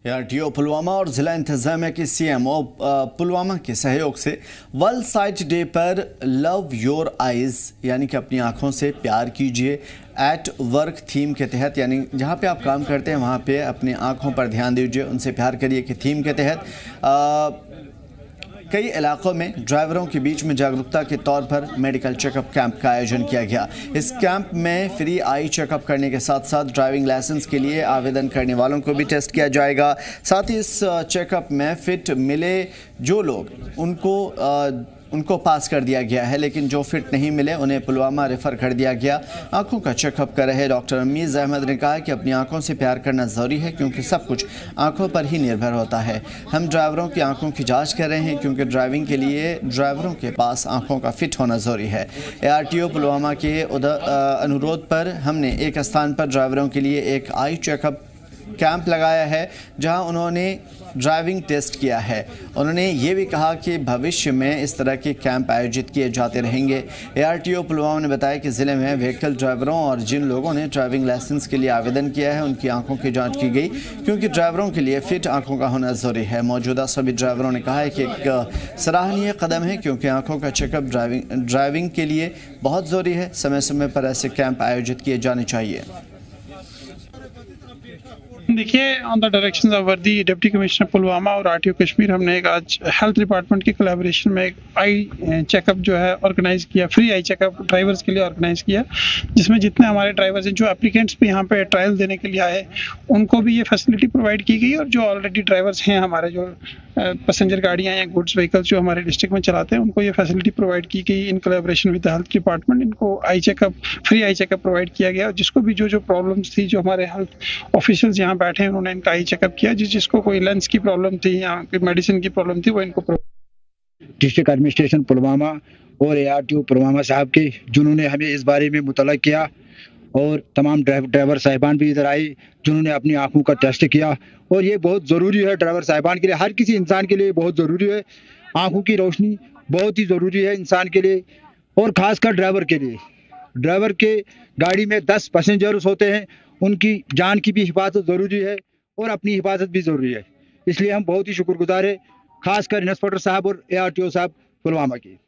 ARTO Pulwama और जिला इंतजामिया के CMO पुलवामा के सहयोग से वर्ल्ड साइट डे पर लव योर आइज़ यानी कि अपनी आँखों से प्यार कीजिए एट वर्क थीम के तहत, यानी जहाँ पे आप काम करते हैं वहाँ पे अपनी आँखों पर ध्यान दीजिए, उनसे प्यार करिए कि थीम के तहत कई इलाकों में ड्राइवरों के बीच में जागरूकता के तौर पर मेडिकल चेकअप कैंप का आयोजन किया गया। इस कैंप में फ्री आई चेकअप करने के साथ साथ ड्राइविंग लाइसेंस के लिए आवेदन करने वालों को भी टेस्ट किया जाएगा। साथ ही इस चेकअप में फिट मिले जो लोग उनको पास कर दिया गया है, लेकिन जो फिट नहीं मिले उन्हें पुलवामा रेफ़र कर दिया गया। आंखों का चेकअप कर रहे डॉक्टर अमीज़ अहमद ने कहा कि अपनी आंखों से प्यार करना ज़रूरी है क्योंकि सब कुछ आंखों पर ही निर्भर होता है। हम ड्राइवरों की आंखों की जांच कर रहे हैं क्योंकि ड्राइविंग के लिए ड्राइवरों के पास आंखों का फिट होना ज़रूरी है। ARTO पुलवामा के अनुरोध पर हमने एक स्थान पर ड्राइवरों के लिए एक आई चेकअप कैंप लगाया है जहां उन्होंने ड्राइविंग टेस्ट किया है। उन्होंने ये भी कहा कि भविष्य में इस तरह के कैंप आयोजित किए जाते रहेंगे। ARTO पुलवामा ने बताया कि ज़िले में व्हीकल ड्राइवरों और जिन लोगों ने ड्राइविंग लाइसेंस के लिए आवेदन किया है उनकी आंखों की जांच की गई क्योंकि ड्राइवरों के लिए फिट आंखों का होना ज़रूरी है। मौजूदा सभी ड्राइवरों ने कहा है कि एक सराहनीय कदम है क्योंकि आंखों का चेकअप ड्राइविंग के लिए बहुत ज़रूरी है। समय समय पर ऐसे कैंप आयोजित किए जाने चाहिए। देखिए, ऑन द डायरेक्शंस ऑफ वर्दी डिप्टी कमिश्नर पुलवामा और RTO कश्मीर हमने एक आज हेल्थ डिपार्टमेंट की कोलैबोरेशन में एक आई चेकअप जो है ऑर्गेनाइज किया, फ्री आई चेकअप ड्राइवर्स के लिए ऑर्गेनाइज किया, जिसमें जितने हमारे ड्राइवर्स हैं जो एप्लीकेंट्स भी यहाँ पे ट्रायल देने के लिए आए उनको भी ये फैसिलिटी प्रोवाइड की गई और जो ऑलरेडी ड्राइवर्स हैं हमारे जो पैसेंजर गाड़ियाँ या गुड्स व्हीकल्स जो हमारे डिस्ट्रिक्ट में चलाते हैं उनको ये फैसिलिटी प्रोवाइड की गई in collaboration with the health department. इनको eye checkup, free eye checkup provide किया गया और जिसको भी जो प्रॉब्लम्स थी, जो हमारे हेल्थ ऑफिशियल्स यहाँ बैठे हैं उन्होंने इनका आई चेकअप किया। जिसको कोई लेंस की प्रॉब्लम थी या कोई मेडिसिन की प्रॉब्लम थी वो इनको डिस्ट्रिक्ट एडमिनिस्ट्रेशन पुलवामा और ARTO पुलवामा साहब के जिन्होंने हमें इस बारे में मुतल्ला किया और तमाम ड्राइवर साहिबान भी इधर आए जिन्होंने अपनी आंखों का टेस्ट किया और ये बहुत ज़रूरी है ड्राइवर साहिबान के लिए, हर किसी इंसान के लिए बहुत ज़रूरी है। आंखों की रोशनी बहुत ही ज़रूरी है इंसान के लिए और ख़ासकर ड्राइवर के लिए। ड्राइवर के गाड़ी में 10 पैसेंजर्स होते हैं, उनकी जान की भी हिफाजत ज़रूरी है और अपनी हिफाजत भी ज़रूरी है। इसलिए हम बहुत ही शुक्रगुजार हैं खासकर इंस्पेक्टर साहब और ARTO साहब पुलवामा की।